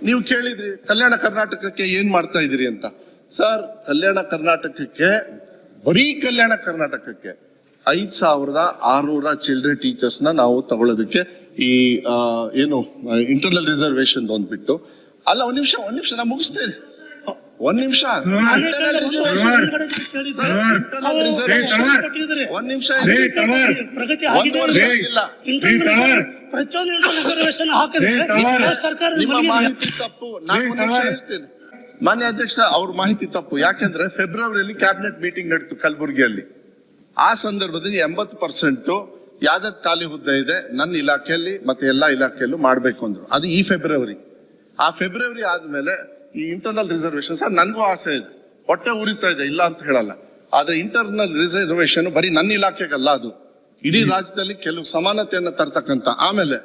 ನೀವು ಕೇಳಿದ್ರಿ ಕಲ್ಯಾಣ ಕರ್ನಾಟಕಕ್ಕೆ ಏನ್ ಮಾಡ್ತಾ ಇದೀರಿ ಅಂತ. ಸರ್, ಕಲ್ಯಾಣ ಕರ್ನಾಟಕಕ್ಕೆ, ಬರೀ ಕಲ್ಯಾಣ ಕರ್ನಾಟಕಕ್ಕೆ 5,600 ಚಿಲ್ಡ್ರನ್ ಟೀಚರ್ಸ್ ನಾವು ತಗೊಳ್ಳೋದಕ್ಕೆ ಈ ಏನು ಇಂಟರ್ನಲ್ ರಿಸರ್ವೇಶನ್ ಅಂದ್ಬಿಟ್ಟು. ಅಲ್ಲ, ಒಂದ್ ನಿಮಿಷ ನಾ ಮುಗಿಸ್ತೇನೆ. ಒಂದ್ ನಿಮಿಷ ನಿಮ್ಮ ಮಾಹಿತಿ ತಪ್ಪು. ನಾನು ಹೇಳ್ತೇನೆ ಮಾನ್ಯ ಅಧ್ಯಕ್ಷ, ಅವ್ರ ಮಾಹಿತಿ ತಪ್ಪು. ಯಾಕೆಂದ್ರೆ ಫೆಬ್ರವರಿಯಲ್ಲಿ ಕ್ಯಾಬಿನೆಟ್ ಮೀಟಿಂಗ್ ನಡೀತು ಕಲಬುರಗಿಯಲ್ಲಿ. ಆ ಸಂದರ್ಭದಲ್ಲಿ 80% ಯಾವ್ದಾದ್ರು ಖಾಲಿ ಹುದ್ದೆ ಇದೆ ನನ್ನ ಇಲಾಖೆಯಲ್ಲಿ ಮತ್ತೆ ಎಲ್ಲಾ ಇಲಾಖೆಯಲ್ಲೂ ಮಾಡ್ಬೇಕು ಅಂದ್ರು. ಅದು ಈ ಫೆಬ್ರವರಿ. ಆ ಫೆಬ್ರವರಿ ಆದ್ಮೇಲೆ ಈ ಇಂಟರ್ನಲ್ ರಿಸರ್ವೇಶನ್, ಸರ್ ನನ್ಗೂ ಆಸೆ ಇದೆ, ಹೊಟ್ಟೆ ಉರಿತಾ ಇದೆ, ಇಲ್ಲ ಅಂತ ಹೇಳಲ್ಲ. ಆದ್ರೆ ಇಂಟರ್ನಲ್ ರಿಸರ್ವೇಶನ್ ಬರೀ ನನ್ನ ಇಲಾಖೆಗಲ್ಲ, ಅದು ಇಡೀ ರಾಜ್ಯದಲ್ಲಿ ಕೆಲವು ಸಮಾನತೆಯನ್ನ ತರ್ತಕ್ಕಂತ. ಆಮೇಲೆ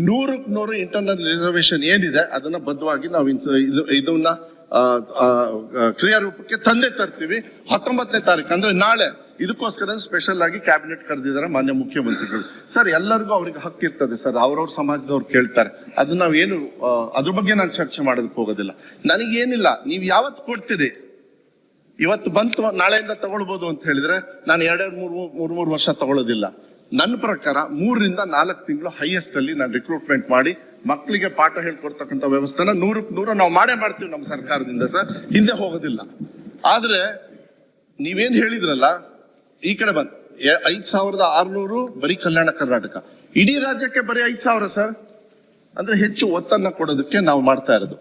100% ಇಂಟರ್ನಲ್ ರಿಸರ್ವೇಶನ್ ಏನಿದೆ ಅದನ್ನ ಬದ್ಧವಾಗಿ ನಾವು ಇದನ್ನ ಕ್ರಿಯಾರೂಪಕ್ಕೆ ತಂದೆ ತರ್ತೀವಿ 19ನೇ ತಾರೀಕು, ಅಂದ್ರೆ ನಾಳೆ. ಇದಕ್ಕೋಸ್ಕರ ಸ್ಪೆಷಲ್ ಆಗಿ ಕ್ಯಾಬಿನೆಟ್ ಕರೆದಿದ್ದಾರೆ ಮಾನ್ಯ ಮುಖ್ಯಮಂತ್ರಿಗಳು. ಸರ್, ಎಲ್ಲರಿಗೂ ಅವ್ರಿಗೆ ಹಕ್ಕು ಇರ್ತದೆ ಸರ್, ಅವ್ರವ್ರ ಸಮಾಜದವ್ರು ಕೇಳ್ತಾರೆ. ಅದನ್ನ ನಾವೇನು ಅದ್ರ ಬಗ್ಗೆ ನಾನು ಚರ್ಚೆ ಮಾಡೋದಕ್ಕೆ ಹೋಗೋದಿಲ್ಲ. ನನಗೇನಿಲ್ಲ, ನೀವು ಯಾವತ್ತು ಕೊಡ್ತೀರಿ, ಇವತ್ತು ಬಂತು ನಾಳೆಯಿಂದ ತಗೊಳ್ಬಹುದು ಅಂತ ಹೇಳಿದ್ರೆ ನಾನು 2-3 ವರ್ಷ ತಗೊಳ್ಳೋದಿಲ್ಲ. ನನ್ನ ಪ್ರಕಾರ 3 ರಿಂದ 4 ತಿಂಗಳು ಹೈಯೆಸ್ಟ್ ಅಲ್ಲಿ ನಾನು ರಿಕ್ರೂಟ್ಮೆಂಟ್ ಮಾಡಿ ಮಕ್ಕಳಿಗೆ ಪಾಠ ಹೇಳ್ಕೊಡ್ತಕ್ಕಂಥ ವ್ಯವಸ್ಥೆನ 100% ನಾವು ಮಾಡೇ ಮಾಡ್ತೀವಿ ನಮ್ಮ ಸರ್ಕಾರದಿಂದ ಸರ್, ಹಿಂದೆ ಹೋಗೋದಿಲ್ಲ. ಆದ್ರೆ ನೀವೇನ್ ಹೇಳಿದ್ರಲ್ಲ, ಈ ಕಡೆ ಬಂದ್ 5,600 ಬರೀ ಕಲ್ಯಾಣ ಕರ್ನಾಟಕ, ಇಡೀ ರಾಜ್ಯಕ್ಕೆ ಬರೀ 5,000 ಸರ್. ಅಂದ್ರೆ ಹೆಚ್ಚು ಒತ್ತನ್ನ ಕೊಡೋದಕ್ಕೆ ನಾವು ಮಾಡ್ತಾ ಇರೋದು.